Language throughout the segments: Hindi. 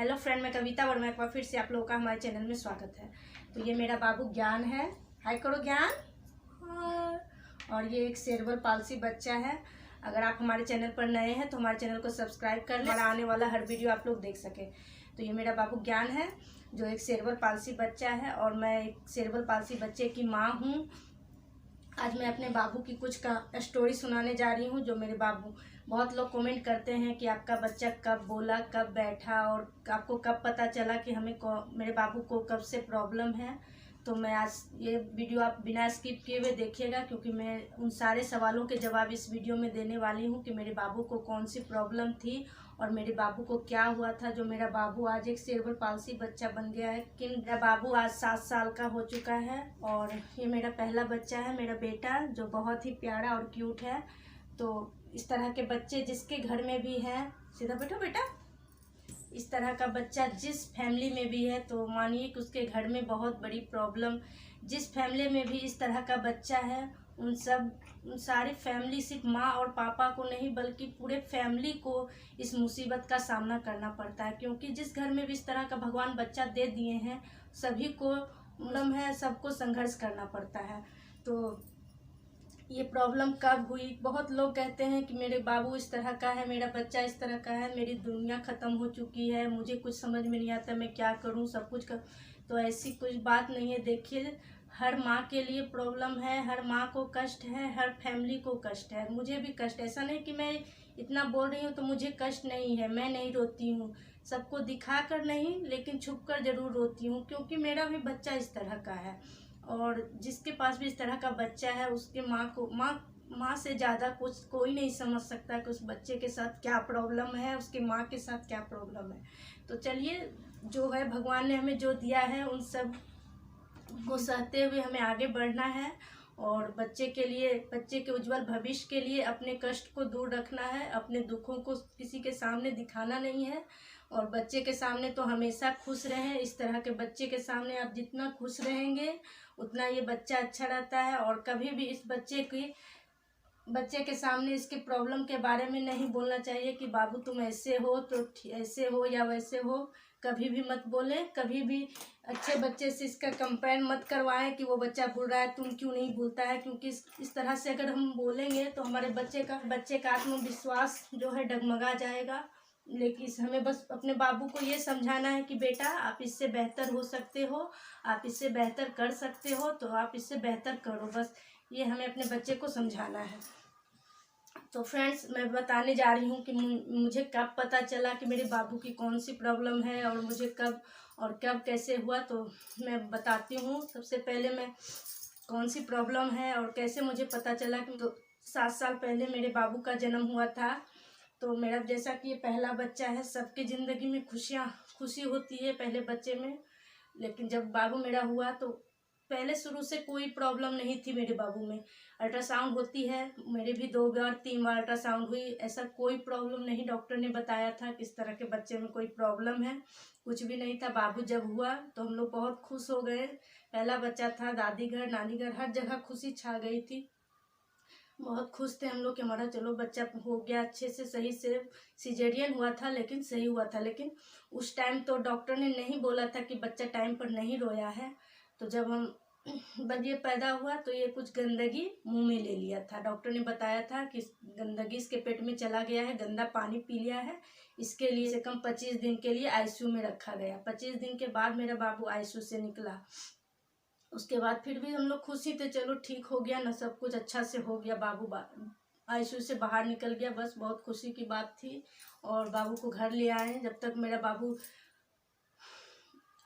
हेलो फ्रेंड, मैं कविता और मैं एक बार फिर से आप लोगों का हमारे चैनल में स्वागत है। तो ये मेरा बाबू ज्ञान है। हाय करो ज्ञान। और ये एक सेरेब्रल पाल्सी बच्चा है। अगर आप हमारे चैनल पर नए हैं तो हमारे चैनल को सब्सक्राइब कर लें, हमारा आने वाला हर वीडियो आप लोग देख सकें। तो ये मेरा बाबू ज्ञान है जो एक सेरेब्रल पाल्सी बच्चा है और मैं एक सेरेब्रल पाल्सी बच्चे की माँ हूँ। आज मैं अपने बाबू की कुछ का स्टोरी सुनाने जा रही हूँ। जो मेरे बाबू, बहुत लोग कमेंट करते हैं कि आपका बच्चा कब बोला, कब बैठा और आपको कब पता चला कि मेरे बाबू को कब से प्रॉब्लम है। तो मैं आज ये वीडियो आप बिना स्किप किए हुए देखिएगा, क्योंकि मैं उन सारे सवालों के जवाब इस वीडियो में देने वाली हूँ कि मेरे बाबू को कौन सी प्रॉब्लम थी और मेरे बाबू को क्या हुआ था जो मेरा बाबू आज एक सेरेब्रल पाल्सी बच्चा बन गया है। कि मेरा बाबू आज 7 साल का हो चुका है और ये मेरा पहला बच्चा है, मेरा बेटा, जो बहुत ही प्यारा और क्यूट है। तो इस तरह के बच्चे जिसके घर में भी है, सीधा बैठो बेटा, इस तरह का बच्चा जिस फैमिली में भी है तो मानिए कि उसके घर में बहुत बड़ी प्रॉब्लम। जिस फैमिली में भी इस तरह का बच्चा है उन सारी फैमिली, सिर्फ माँ और पापा को नहीं बल्कि पूरे फैमिली को इस मुसीबत का सामना करना पड़ता है। क्योंकि जिस घर में भी इस तरह का भगवान बच्चा दे दिए हैं सभी को प्रॉब्लम है, सबको संघर्ष करना पड़ता है। तो ये प्रॉब्लम कब हुई? बहुत लोग कहते हैं कि मेरे बाबू इस तरह का है, मेरा बच्चा इस तरह का है, मेरी दुनिया ख़त्म हो चुकी है, मुझे कुछ समझ में नहीं आता, मैं क्या करूं, सब कुछ कर। तो ऐसी कुछ बात नहीं है। देखिए, हर माँ के लिए प्रॉब्लम है, हर माँ को कष्ट है, हर फैमिली को कष्ट है, मुझे भी कष्ट है। ऐसा नहीं कि मैं इतना बोल रही हूँ तो मुझे कष्ट नहीं है, मैं नहीं रोती हूँ, सबको दिखा कर नहीं लेकिन छुप कर ज़रूर रोती हूँ, क्योंकि मेरा भी बच्चा इस तरह का है। और जिसके पास भी इस तरह का बच्चा है उसके माँ से ज़्यादा कुछ कोई नहीं समझ सकता कि उस बच्चे के साथ क्या प्रॉब्लम है, उसके माँ के साथ क्या प्रॉब्लम है। तो चलिए, जो है भगवान ने हमें जो दिया है उन सब को सहते हुए हमें आगे बढ़ना है और बच्चे के लिए, बच्चे के उज्जवल भविष्य के लिए अपने कष्ट को दूर रखना है, अपने दुखों को किसी के सामने दिखाना नहीं है। और बच्चे के सामने तो हमेशा खुश रहें। इस तरह के बच्चे के सामने आप जितना खुश रहेंगे उतना ये बच्चा अच्छा रहता है। और कभी भी इस बच्चे के सामने इसके प्रॉब्लम के बारे में नहीं बोलना चाहिए कि बाबू तुम ऐसे हो तो ऐसे हो या वैसे हो, कभी भी मत बोलें। कभी भी अच्छे बच्चे से इसका कंपेयर मत करवाएं कि वो बच्चा भूल रहा है, तुम क्यों नहीं भूलता है। क्योंकि इस तरह से अगर हम बोलेंगे तो हमारे बच्चे का आत्मविश्वास जो है डगमगा जाएगा। लेकिन हमें बस अपने बाबू को ये समझाना है कि बेटा आप इससे बेहतर हो सकते हो, आप इससे बेहतर कर सकते हो, तो आप इससे बेहतर करो। बस ये हमें अपने बच्चे को समझाना है। तो फ्रेंड्स, मैं बताने जा रही हूँ कि मुझे कब पता चला कि मेरे बाबू की कौन सी प्रॉब्लम है और मुझे कब और कब कैसे हुआ। तो मैं बताती हूँ। सबसे पहले मैं कौन सी प्रॉब्लम है और कैसे मुझे पता चला कि 7 साल पहले मेरे बाबू का जन्म हुआ था। तो मेरा, जैसा कि ये पहला बच्चा है, सबकी ज़िंदगी में खुशी होती है पहले बच्चे में। लेकिन जब बाबू मेरा हुआ तो पहले शुरू से कोई प्रॉब्लम नहीं थी मेरे बाबू में। अल्ट्रासाउंड होती है, मेरे भी 2 बार 3 बार अल्ट्रासाउंड हुई, ऐसा कोई प्रॉब्लम नहीं। डॉक्टर ने बताया था कि इस तरह के बच्चे में कोई प्रॉब्लम है, कुछ भी नहीं था। बाबू जब हुआ तो हम लोग बहुत खुश हो गए। पहला बच्चा था, दादी घर नानी घर हर जगह खुशी छा गई थी। बहुत खुश थे हम लोग कि हमारा चलो बच्चा हो गया अच्छे से, सही से। सिजेरियन हुआ था लेकिन सही हुआ था। लेकिन उस टाइम तो डॉक्टर ने नहीं बोला था कि बच्चा टाइम पर नहीं रोया है। तो जब ये पैदा हुआ तो ये कुछ गंदगी मुंह में ले लिया था। डॉक्टर ने बताया था कि गंदगी इसके पेट में चला गया है, गंदा पानी पी लिया है, इसके लिए से कम 25 दिन के लिए आईसीयू में रखा गया। 25 दिन के बाद मेरा बाबू आईसीयू से निकला। उसके बाद फिर भी हम लोग खुशी थे, चलो ठीक हो गया ना, सब कुछ अच्छा से हो गया, बाबू आईसीयू से बाहर निकल गया, बस बहुत खुशी की बात थी। और बाबू को घर ले आए। जब तक मेरा बाबू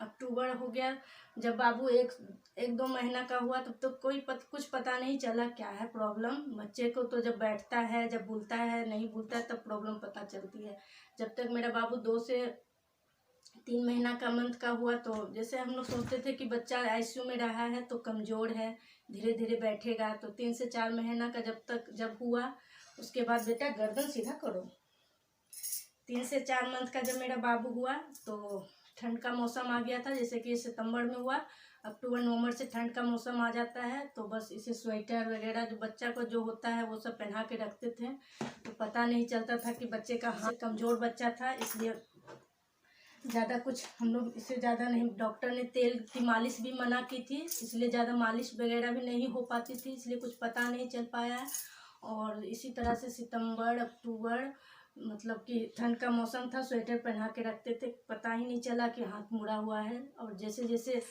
अक्टूबर हो गया, जब बाबू एक 2 महीना का हुआ तब तो कुछ पता नहीं चला क्या है प्रॉब्लम। बच्चे को तो जब बैठता है, जब बोलता है, नहीं बोलता है, तब प्रॉब्लम पता चलती है। जब तक मेरा बाबू 2 से 3 महीना का मंथ का हुआ तो जैसे हम लोग सोचते थे कि बच्चा आईसीयू में रहा है तो कमज़ोर है, धीरे धीरे बैठेगा। तो 3 से 4 महीना का जब हुआ, उसके बाद बेटा गर्दन सीधा करो। 3 से 4 मंथ का जब मेरा बाबू हुआ तो ठंड का मौसम आ गया था। जैसे कि सितंबर में हुआ, अक्टूबर नवंबर से ठंड का मौसम आ जाता है। तो बस इसे स्वेटर वगैरह जो बच्चा को जो होता है वो सब पहना के रखते थे। तो पता नहीं चलता था कि बच्चे का हाथ कमज़ोर बच्चा था, इसलिए ज़्यादा कुछ हम लोग इससे ज़्यादा नहीं, डॉक्टर ने तेल की मालिश भी मना की थी, इसलिए ज़्यादा मालिश वगैरह भी नहीं हो पाती थी, इसलिए कुछ पता नहीं चल पाया है। और इसी तरह से सितंबर अक्टूबर मतलब कि ठंड का मौसम था, स्वेटर पहना के रखते थे, पता ही नहीं चला कि हाथ मुड़ा हुआ है। और जैसे जैसे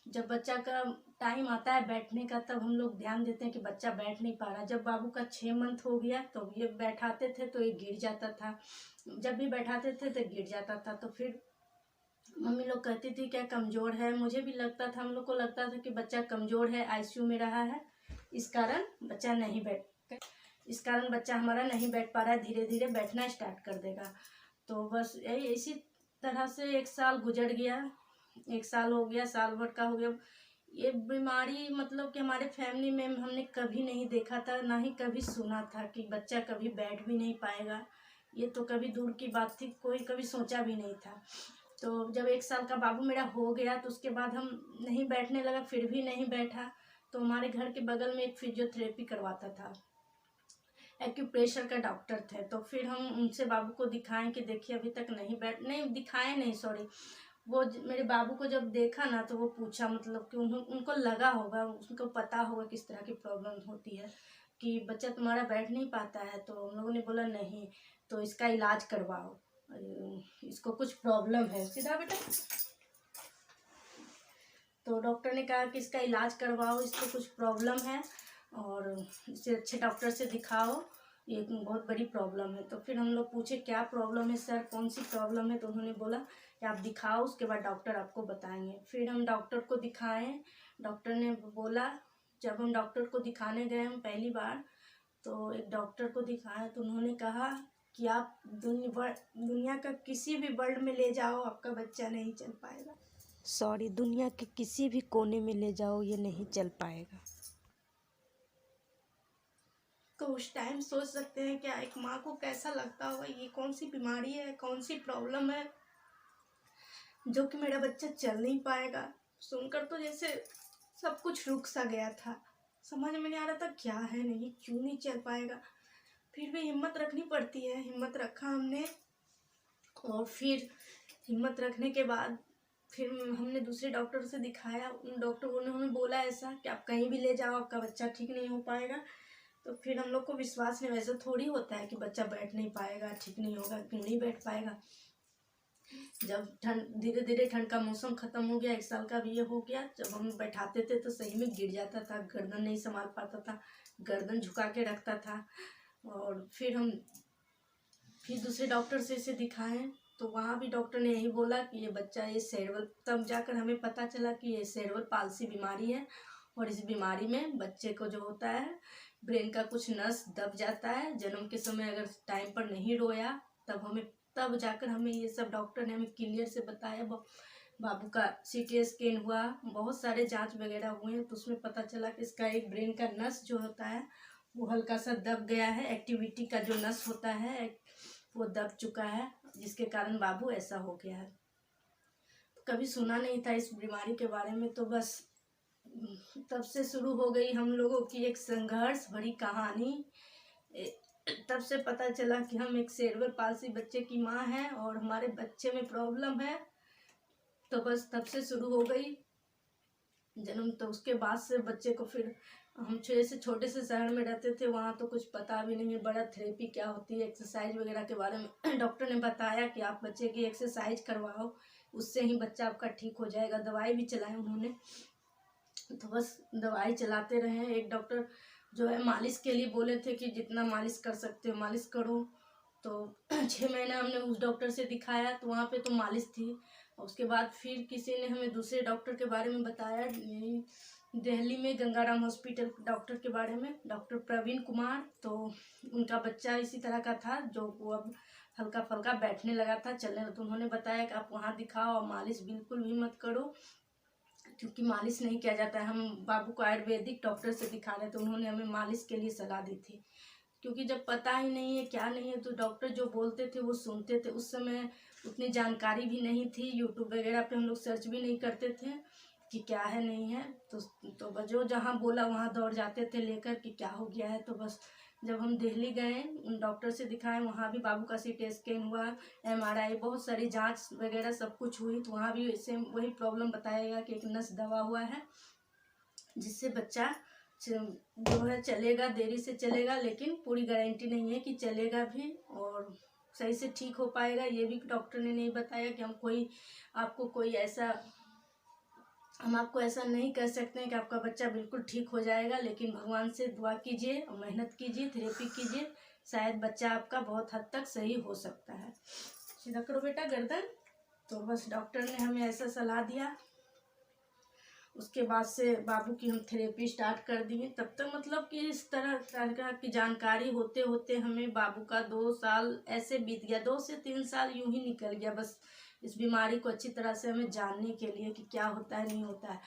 जब बच्चा का टाइम आता है बैठने का, तब हम लोग ध्यान देते हैं कि बच्चा बैठ नहीं पा रहा। जब बाबू का 6 मंथ हो गया तो ये बैठाते थे तो ये गिर जाता था, जब भी बैठाते थे तो गिर जाता था। तो फिर मम्मी लोग कहती थी क्या कमज़ोर है, मुझे भी लगता था, हम लोग को लगता था कि बच्चा कमज़ोर है, आईसीयू में रहा है, इस कारण बच्चा नहीं बैठ इस कारण बच्चा हमारा नहीं बैठ पा रहा है, धीरे धीरे बैठना स्टार्ट कर देगा। तो बस यही इसी तरह से 1 साल गुजर गया, 1 साल हो गया, साल भर का हो गया। ये बीमारी मतलब कि हमारे फैमिली में हमने कभी नहीं देखा था, ना ही कभी सुना था कि बच्चा कभी बैठ भी नहीं पाएगा। ये तो कभी दूर की बात थी, कोई कभी सोचा भी नहीं था। तो जब 1 साल का बाबू मेरा हो गया तो उसके बाद हम नहीं बैठने लगा, फिर भी नहीं बैठा। तो हमारे घर के बगल में एक फिजियोथेरेपी करवाता था, एक्यूप्रेशर का डॉक्टर थे। तो फिर हम उनसे बाबू को दिखाएं कि देखिए अभी तक नहीं दिखाए नहीं, सॉरी, वो मेरे बाबू को जब देखा ना तो वो पूछा, मतलब कि उनको लगा होगा, उनको पता होगा किस तरह की प्रॉब्लम होती है कि बच्चा तुम्हारा बैठ नहीं पाता है। तो हम लोगों ने बोला नहीं, तो इसका इलाज करवाओ, इसको कुछ प्रॉब्लम है, सीधा बेटा। तो डॉक्टर ने कहा कि इसका इलाज करवाओ, इसको कुछ प्रॉब्लम है और इसे अच्छे डॉक्टर से दिखाओ, ये बहुत बड़ी प्रॉब्लम है। तो फिर हम लोग पूछे क्या प्रॉब्लम है सर, कौन सी प्रॉब्लम है। तो उन्होंने बोला कि आप दिखाओ, उसके बाद डॉक्टर आपको बताएंगे। फिर हम डॉक्टर को दिखाएं, डॉक्टर ने बोला, जब हम डॉक्टर को दिखाने गए हम पहली बार, तो एक डॉक्टर को दिखाया तो उन्होंने कहा कि आप दुनिया का किसी भी वर्ल्ड में ले जाओ, आपका बच्चा नहीं चल पाएगा, सॉरी, दुनिया के किसी भी कोने में ले जाओ ये नहीं चल पाएगा। तो उस टाइम सोच सकते हैं क्या एक माँ को कैसा लगता होगा, ये कौन सी बीमारी है, कौन सी प्रॉब्लम है जो कि मेरा बच्चा चल नहीं पाएगा। सुनकर तो जैसे सब कुछ रुक सा गया था, समझ में नहीं आ रहा था क्या है, नहीं क्यों नहीं चल पाएगा। फिर भी हिम्मत रखनी पड़ती है, हिम्मत रखा हमने। और फिर हिम्मत रखने के बाद फिर हमने दूसरे डॉक्टर से दिखाया, उन डॉक्टरों ने हमें बोला ऐसा कि आप कहीं भी ले जाओ आपका बच्चा ठीक नहीं हो पाएगा। तो फिर हम लोग को विश्वास नहीं, वैसे थोड़ी होता है कि बच्चा बैठ नहीं पाएगा, ठीक नहीं होगा, क्यों नहीं बैठ पाएगा। जब ठंड धीरे धीरे ठंड का मौसम ख़त्म हो गया, 1 साल का भी ये हो गया, जब हम बैठाते थे तो सही में गिर जाता था, गर्दन नहीं संभाल पाता था, गर्दन झुका के रखता था। और फिर हम दूसरे डॉक्टर से इसे दिखाएं तो वहाँ भी डॉक्टर ने यही बोला कि ये बच्चा ये सेरेब्रल, तब जाकर हमें पता चला कि ये सेरेब्रल पाल्सी बीमारी है। और इस बीमारी में बच्चे को जो होता है ब्रेन का कुछ नस दब जाता है, जन्म के समय अगर टाइम पर नहीं रोया तब जाकर हमें ये सब डॉक्टर ने हमें क्लियर से बताया। बाबू का CT स्कैन हुआ, बहुत सारे जांच वगैरह हुए हैं, तो उसमें पता चला कि इसका एक ब्रेन का नस जो होता है वो हल्का सा दब गया है, एक्टिविटी का जो नस होता है वो दब चुका है, जिसके कारण बाबू ऐसा हो गया है। कभी सुना नहीं था इस बीमारी के बारे में, तो बस तब से शुरू हो गई हम लोगों की एक संघर्ष भरी कहानी। तब से पता चला कि हम एक सेरेब्रल पाल्सी बच्चे की माँ हैं और हमारे बच्चे में प्रॉब्लम है। तो बस तब से शुरू हो गई जन्म। तो उसके बाद से बच्चे को फिर हम छोटे से शहर में रहते थे, वहाँ तो कुछ पता भी नहीं है बड़ा थेरेपी क्या होती है, एक्सरसाइज वगैरह के बारे में डॉक्टर ने बताया कि आप बच्चे की एक्सरसाइज करवाओ, उससे ही बच्चा आपका ठीक हो जाएगा। दवाई भी चलाई उन्होंने, तो बस दवाई चलाते रहे। एक डॉक्टर जो है मालिश के लिए बोले थे कि जितना मालिश कर सकते हो मालिश करो। तो 6 महीना हमने उस डॉक्टर से दिखाया, तो वहाँ पे तो मालिश थी। और उसके बाद फिर किसी ने हमें दूसरे डॉक्टर के बारे में बताया, दिल्ली में गंगाराम हॉस्पिटल डॉक्टर के बारे में, डॉक्टर प्रवीण कुमार। तो उनका बच्चा इसी तरह का था जो वो अब हल्का फुल्का बैठने लगा था, चलने लगा। तो उन्होंने बताया कि आप वहाँ दिखाओ और मालिश बिल्कुल भी मत करो, क्योंकि मालिश नहीं किया जाता है। हम बाबू को आयुर्वेदिक डॉक्टर से दिखा रहे, तो उन्होंने हमें मालिश के लिए सलाह दी थी, क्योंकि जब पता ही नहीं है क्या नहीं है तो डॉक्टर जो बोलते थे वो सुनते थे। उस समय उतनी जानकारी भी नहीं थी, यूट्यूब वगैरह पे हम लोग सर्च भी नहीं करते थे कि क्या है नहीं है। तो जो जहाँ बोला वहाँ दौड़ जाते थे लेकर कि क्या हो गया है। तो बस जब हम दिल्ली गए डॉक्टर से दिखाए, वहाँ भी बाबू का CT स्कैन हुआ, MRI, बहुत सारी जांच वगैरह सब कुछ हुई, तो वहाँ भी सेम वही प्रॉब्लम बताया गया कि एक नस दबा हुआ है, जिससे बच्चा जो है चलेगा, देरी से चलेगा, लेकिन पूरी गारंटी नहीं है कि चलेगा भी और सही से ठीक हो पाएगा। ये भी डॉक्टर ने नहीं बताया कि हम आपको ऐसा नहीं कह सकते हैं कि आपका बच्चा बिल्कुल ठीक हो जाएगा, लेकिन भगवान से दुआ कीजिए और मेहनत कीजिए, थेरेपी कीजिए, शायद बच्चा आपका बहुत हद तक सही हो सकता है। सीधा करो बेटा गर्दन। तो बस डॉक्टर ने हमें ऐसा सलाह दिया। उसके बाद से बाबू की हम थेरेपी स्टार्ट कर दिए। तब तक मतलब कि इस तरह की जानकारी होते होते हमें बाबू का 2 साल ऐसे बीत गया, 2 से 3 साल यूं ही निकल गया, बस इस बीमारी को अच्छी तरह से हमें जानने के लिए कि क्या होता है नहीं होता है।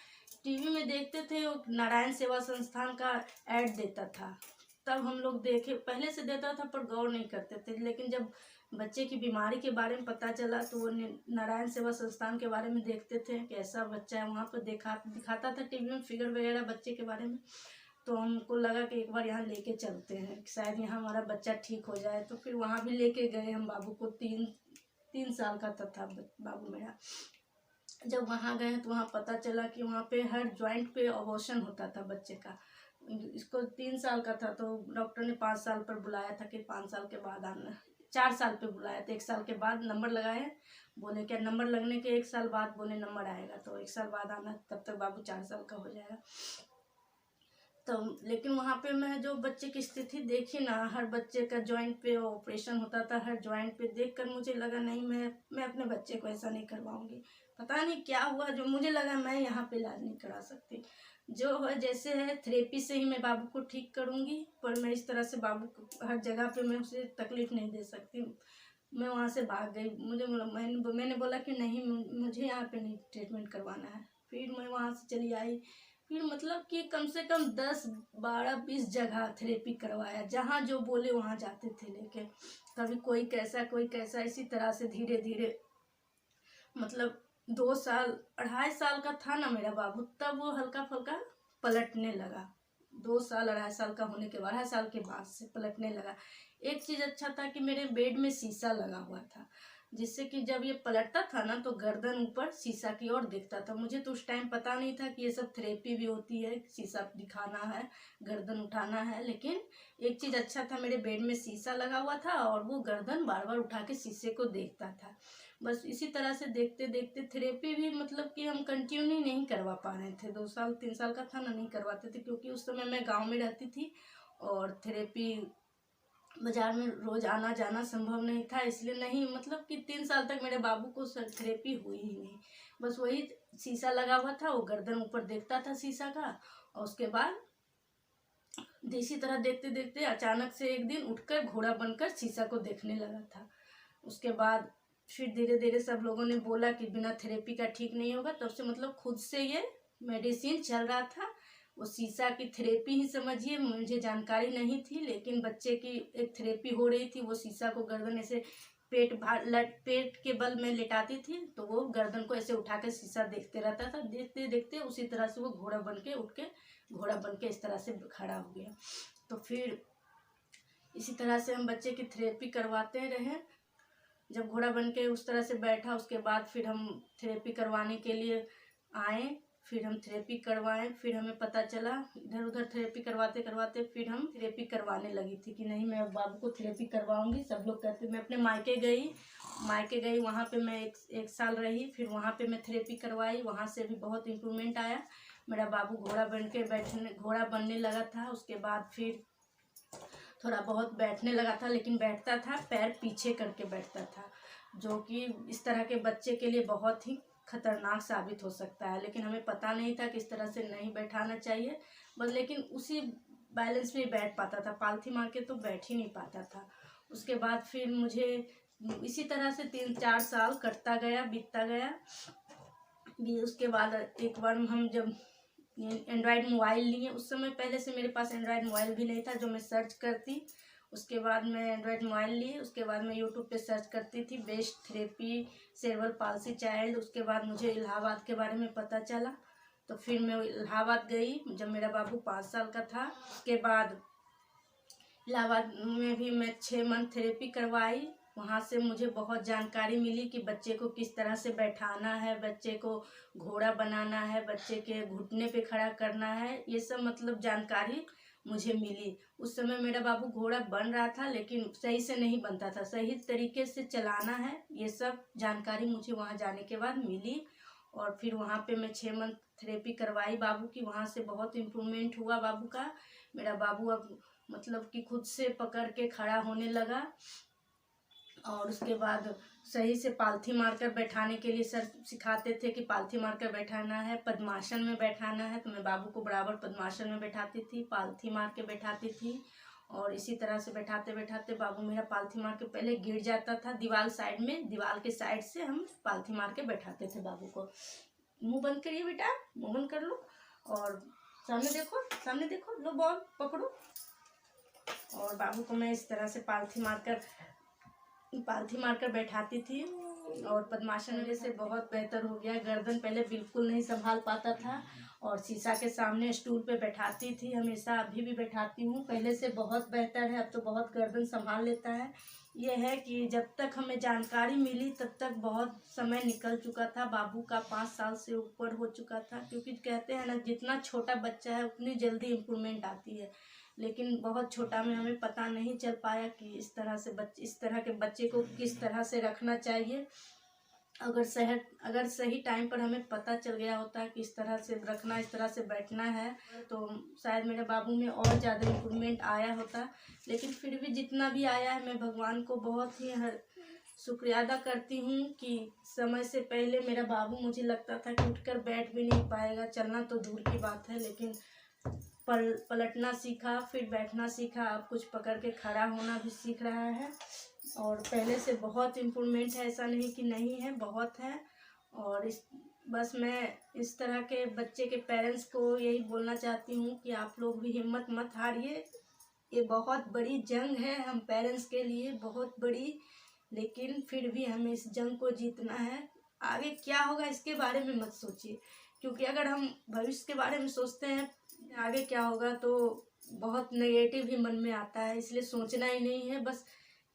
टीवी में देखते थे, वो नारायण सेवा संस्थान का ऐड देता था, तब हम लोग देखे, पहले से देता था पर गौर नहीं करते थे, लेकिन जब बच्चे की बीमारी के बारे में पता चला तो वो नारायण सेवा संस्थान के बारे में देखते थे कि ऐसा बच्चा है, वहाँ पर दिखाता था टीवी में फिगर वगैरह बच्चे के बारे में। तो हमको लगा कि एक बार यहाँ लेके चलते हैं, शायद यहाँ हमारा बच्चा ठीक हो जाए। तो फिर वहाँ भी लेके गए हम बाबू को। 3 साल का था बाबू मेरा। जब वहाँ गए तो वहाँ पता चला कि वहाँ पे हर जॉइंट पे अबॉर्शन होता था बच्चे का। इसको 3 साल का था तो डॉक्टर ने 5 साल पर बुलाया था कि 5 साल के बाद आना। 4 साल पे बुलाया था, 1 साल के बाद नंबर लगाए, बोले क्या नंबर लगने के 1 साल बाद बोले नंबर आएगा, तो 1 साल बाद आना, तब तक बाबू 4 साल का हो जाएगा। तो लेकिन वहाँ पे मैं जो बच्चे की स्थिति देखी ना, हर बच्चे का जॉइंट पे ऑपरेशन होता था, हर जॉइंट पे देखकर मुझे लगा नहीं, मैं अपने बच्चे को ऐसा नहीं करवाऊंगी। पता नहीं क्या हुआ, जो मुझे लगा मैं यहाँ पे इलाज नहीं करा सकती, जो है जैसे है थेरेपी से ही मैं बाबू को ठीक करूँगी, पर मैं इस तरह से बाबू को हर जगह पे मैं उसे तकलीफ नहीं दे सकती। मैं वहाँ से भाग गई। मैंने बोला कि नहीं, मुझे यहाँ पे नहीं ट्रीटमेंट करवाना है। फिर मैं वहाँ से चली आई। फिर मतलब कि कम से कम 10, 12, 20 जगह थेरेपी करवाया, जहाँ जो बोले वहाँ जाते थे लेके। कभी कोई कैसा, इसी तरह से धीरे धीरे मतलब 2 साल, 2.5 साल का था ना मेरा बाबू, तब वो हल्का फुल्का पलटने लगा। 2 साल 2.5 साल का होने के बाद, 2.5 साल के बाद से पलटने लगा। एक चीज़ अच्छा था कि मेरे बेड में शीशा लगा हुआ था, जिससे कि जब ये पलटता था ना तो गर्दन ऊपर शीशा की ओर दिखता था। मुझे तो उस टाइम पता नहीं था कि ये सब थेरेपी भी होती है, शीशा दिखाना है, गर्दन उठाना है। लेकिन एक चीज़ अच्छा था, मेरे बेड में शीशा लगा हुआ था और वो गर्दन बार बार उठा के शीशे को देखता था। बस इसी तरह से देखते देखते थेरेपी भी मतलब कि हम कंटिन्यू नहीं करवा पा रहे थे। 2 साल 3 साल का था ना, नहीं करवाते थे, क्योंकि उस समय मैं गांव में रहती थी और थेरेपी बाजार में रोज आना जाना संभव नहीं था, इसलिए नहीं, मतलब कि 3 साल तक मेरे बाबू को थेरेपी हुई ही नहीं। बस वही शीशा लगा हुआ था, वो गर्दन ऊपर देखता था शीशा का, और उसके बाद देसी तरह देखते देखते अचानक से एक दिन उठकर घोड़ा बनकर शीशा को देखने लगा था। उसके बाद फिर धीरे धीरे सब लोगों ने बोला कि बिना थेरेपी का ठीक नहीं होगा, तब से मतलब खुद से ये मेडिसिन चल रहा था। वो शीशा की थेरेपी ही समझिए, मुझे जानकारी नहीं थी, लेकिन बच्चे की एक थेरेपी हो रही थी। वो शीशा को गर्दन ऐसे पेट के बल में लेटाती थी, तो वो गर्दन को ऐसे उठा के शीशा देखते रहता था। देखते देखते उसी तरह से वो घोड़ा बन के उठ के घोड़ा बन के इस तरह से खड़ा हो गया। तो फिर इसी तरह से हम बच्चे की थेरेपी करवाते रहे। जब घोड़ा बन के उस तरह से बैठा, उसके बाद फिर हम थेरेपी करवाने के लिए आए। फिर हम थेरेपी करवाएं, फिर हमें पता चला इधर उधर थेरेपी करवाते करवाते फिर हम थेरेपी करवाने लगी थी कि नहीं, मैं अब बाबू को थेरेपी करवाऊंगी। सब लोग कहते, मैं अपने मायके गई, वहाँ पे मैं एक साल रही। फिर वहाँ पे मैं थेरेपी करवाई, वहाँ से भी बहुत इम्प्रूवमेंट आया। मेरा बाबू घोड़ा बनने लगा था। उसके बाद फिर थोड़ा बहुत बैठने लगा था, लेकिन बैठता था पैर पीछे करके बैठता था, जो कि इस तरह के बच्चे के लिए बहुत ही खतरनाक साबित हो सकता है। लेकिन हमें पता नहीं था कि इस तरह से नहीं बैठाना चाहिए, बस लेकिन उसी बैलेंस में बैठ पाता था, पालथी मार के तो बैठ ही नहीं पाता था। उसके बाद फिर मुझे इसी तरह से 3-4 साल कटता गया, बीतता गया। उसके बाद एक बार हम जब एंड्रॉयड मोबाइल लिए, उस समय पहले से मेरे पास एंड्रॉयड मोबाइल भी नहीं था जो मैं सर्च करती। उसके बाद मैं एंड्रॉयड मोबाइल लिए, उसके बाद मैं यूट्यूब पे सर्च करती थी best therapy cerebral palsy child. उसके बाद मुझे इलाहाबाद के बारे में पता चला, तो फिर मैं इलाहाबाद गई जब मेरा बाबू 5 साल का था। उसके बाद इलाहाबाद में भी मैं 6 मंथ थेरेपी करवाई। वहाँ से मुझे बहुत जानकारी मिली कि बच्चे को किस तरह से बैठाना है, बच्चे को घोड़ा बनाना है, बच्चे के घुटने पे खड़ा करना है, ये सब मतलब जानकारी मुझे मिली। उस समय मेरा बाबू घोड़ा बन रहा था लेकिन सही से नहीं बनता था, सही तरीके से चलाना है, ये सब जानकारी मुझे वहाँ जाने के बाद मिली। और फिर वहाँ पे मैं 6 मंथ थेरेपी करवाई बाबू की। वहाँ से बहुत इम्प्रूवमेंट हुआ बाबू का। मेरा बाबू अब मतलब कि खुद से पकड़ के खड़ा होने लगा। और उसके बाद सही से पालथी मारकर बैठाने के लिए सर सिखाते थे कि पालथी मारकर बैठाना है, पद्मासन में बैठाना है, तो मैं बाबू को बराबर पद्मासन में बैठाती थी, पालथी मार के बैठाती थी। और इसी तरह से बैठाते बैठाते बाबू मेरा पालथी मार के पहले गिर जाता था दीवार साइड में, दीवार के साइड से हम पालथी मार के बैठाते थे बाबू को। मुंह बंद करिए बेटा, मुंह बंद कर लो और सामने देखो, सामने देखो, लो बॉल पकड़ो। और बाबू को मैं इस तरह से पालथी मारकर बैठाती थी। और पद्मासन मेरे से बहुत बेहतर हो गया। गर्दन पहले बिल्कुल नहीं संभाल पाता था और शीशा के सामने स्टूल पे बैठाती थी हमेशा, अभी भी बैठाती हूँ। पहले से बहुत बेहतर है, अब तो बहुत गर्दन संभाल लेता है। ये है कि जब तक हमें जानकारी मिली तब तक बहुत समय निकल चुका था। बाबू का 5 साल से ऊपर हो चुका था, क्योंकि कहते हैं ना, जितना छोटा बच्चा है उतनी जल्दी इम्प्रूवमेंट आती है। लेकिन बहुत छोटा में हमें पता नहीं चल पाया कि इस तरह के बच्चे को किस तरह से रखना चाहिए। अगर सही टाइम पर हमें पता चल गया होता कि इस तरह से रखना, इस तरह से बैठना है, तो शायद मेरे बाबू में और ज़्यादा इम्प्रूवमेंट आया होता। लेकिन फिर भी जितना भी आया है, मैं भगवान को बहुत ही शुक्रिया अदा करती हूँ कि समय से पहले मेरा बाबू, मुझे लगता था कि उठकर बैठ भी नहीं पाएगा, चलना तो दूर की बात है, लेकिन पलटना सीखा, फिर बैठना सीखा, अब कुछ पकड़ के खड़ा होना भी सीख रहा है। और पहले से बहुत इम्प्रूवमेंट है, ऐसा नहीं कि नहीं है, बहुत है। और बस मैं इस तरह के बच्चे के पेरेंट्स को यही बोलना चाहती हूँ कि आप लोग भी हिम्मत मत हारिए। ये बहुत बड़ी जंग है हम पेरेंट्स के लिए, बहुत बड़ी, लेकिन फिर भी हमें इस जंग को जीतना है। आगे क्या होगा इसके बारे में मत सोचिए, क्योंकि अगर हम भविष्य के बारे में सोचते हैं आगे क्या होगा तो बहुत नेगेटिव ही मन में आता है। इसलिए सोचना ही नहीं है, बस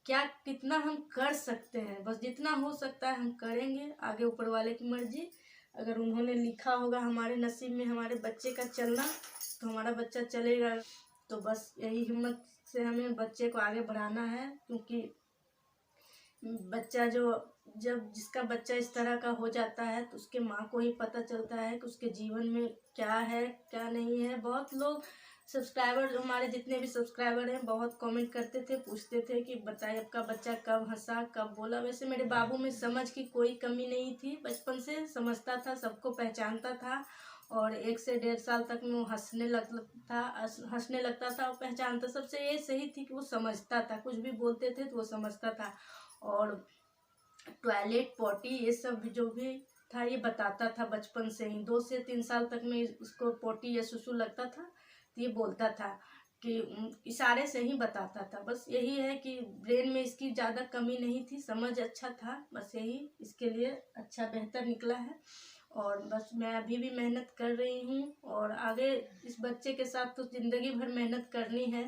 कितना हम कर सकते हैं, बस जितना हो सकता है हम करेंगे। आगे ऊपर वाले की मर्जी, अगर उन्होंने लिखा होगा हमारे नसीब में हमारे बच्चे का चलना, तो हमारा बच्चा चलेगा। तो बस यही हिम्मत से हमें बच्चे को आगे बढ़ाना है, क्योंकि बच्चा जब जिसका बच्चा इस तरह का हो जाता है तो उसके माँ को ही पता चलता है कि उसके जीवन में क्या है क्या नहीं है। बहुत लोग सब्सक्राइबर, हमारे जितने भी सब्सक्राइबर हैं, बहुत कमेंट करते थे, पूछते थे कि बताइए आपका बच्चा कब हंसा, कब बोला। वैसे मेरे बाबू में समझ की कोई कमी नहीं थी, बचपन से समझता था, सबको पहचानता था। और 1 से 1.5 साल तक में वो हंसने लगता था और पहचानता। सबसे ये सही थी कि वो समझता था, कुछ भी बोलते थे तो वो समझता था। और टॉयलेट, पॉटी, ये सब जो भी था ये बताता था बचपन से ही। 2 से 3 साल तक में उसको पोटी या सुसु लगता था तो ये बोलता था, कि इशारे से ही बताता था। बस यही है कि ब्रेन में इसकी ज़्यादा कमी नहीं थी, समझ अच्छा था, बस यही इसके लिए अच्छा बेहतर निकला है। और बस मैं अभी भी मेहनत कर रही हूँ और आगे इस बच्चे के साथ तो ज़िंदगी भर मेहनत करनी है।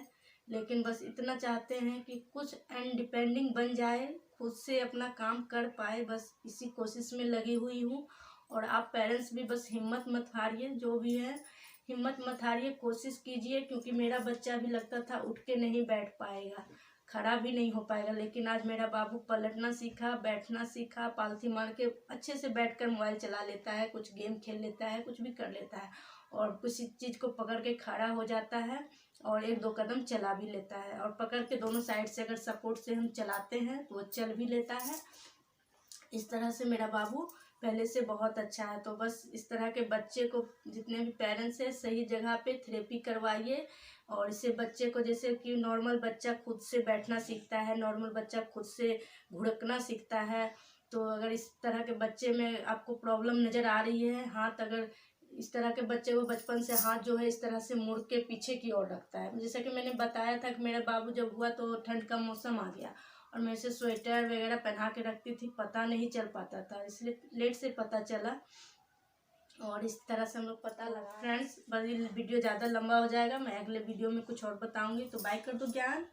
लेकिन बस इतना चाहते हैं कि कुछ इंडिपेंडेंट बन जाए, खुद से अपना काम कर पाए, बस इसी कोशिश में लगी हुई हूँ। और आप पेरेंट्स भी बस हिम्मत मत हारिए, जो भी है हिम्मत मत हारिए, कोशिश कीजिए। क्योंकि मेरा बच्चा भी लगता था उठ के नहीं बैठ पाएगा, खड़ा भी नहीं हो पाएगा, लेकिन आज मेरा बाबू पलटना सीखा, बैठना सीखा, पालथी मार के अच्छे से बैठकर मोबाइल चला लेता है, कुछ गेम खेल लेता है, कुछ भी कर लेता है। और किसी चीज़ को पकड़ के खड़ा हो जाता है और 1-2 कदम चला भी लेता है। और पकड़ के दोनों साइड से अगर सपोर्ट से हम चलाते हैं तो वो चल भी लेता है। इस तरह से मेरा बाबू पहले से बहुत अच्छा है। तो बस इस तरह के बच्चे को, जितने भी पेरेंट्स हैं, सही जगह पे थेरेपी करवाइए। और इससे बच्चे को, जैसे कि नॉर्मल बच्चा खुद से बैठना सीखता है, नॉर्मल बच्चा खुद से घुड़कना सीखता है, तो अगर इस तरह के बच्चे में आपको प्रॉब्लम नज़र आ रही है, हाथ, अगर इस तरह के बच्चे को बचपन से हाथ जो है इस तरह से मुड़ के पीछे की ओर रखता है, जैसा कि मैंने बताया था कि मेरा बाबू जब हुआ तो ठंड का मौसम आ गया और मैं इसे स्वेटर वगैरह पहना के रखती थी, पता नहीं चल पाता था, इसलिए लेट से पता चला। और इस तरह से हम लोग पता लगा। फ्रेंड्स, बस वीडियो ज़्यादा लंबा हो जाएगा, मैं अगले वीडियो में कुछ और बताऊंगी। तो बाय कर दो ज्ञान।